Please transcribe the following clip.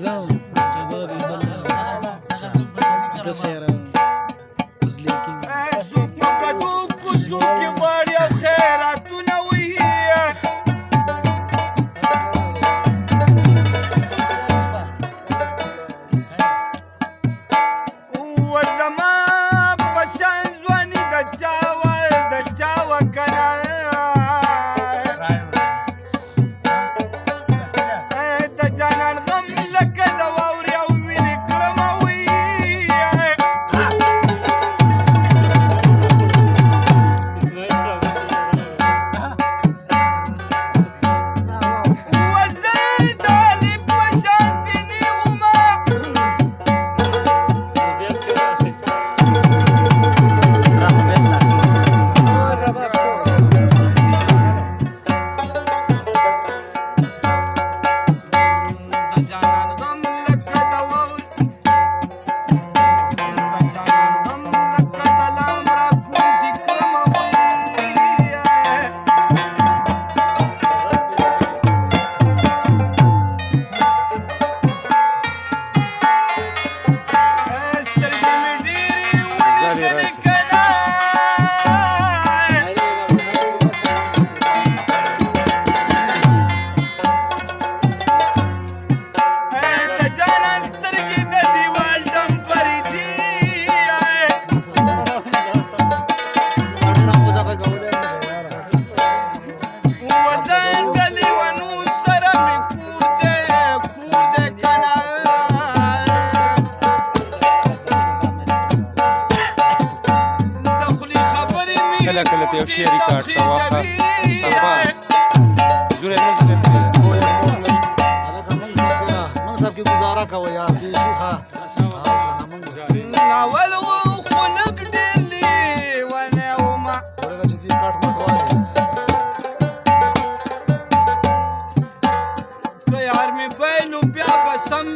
نظام شبابي بالله تصير وزليكين څوک په پردو کوڅو کې غواړي او خیراتونه وهي و زما په شان ځواني د چا وه که نه د جانان غم لکه د واورې او وینې کړمه کله کله ته یو شی ریکارډ کا واخه سبا زوره نه من سب کی گزارا کوي یا شيخه اول خلق ډېر لیونه ومه ورګه چې دې کټ مټواله که یار مې بیلو بیا به سم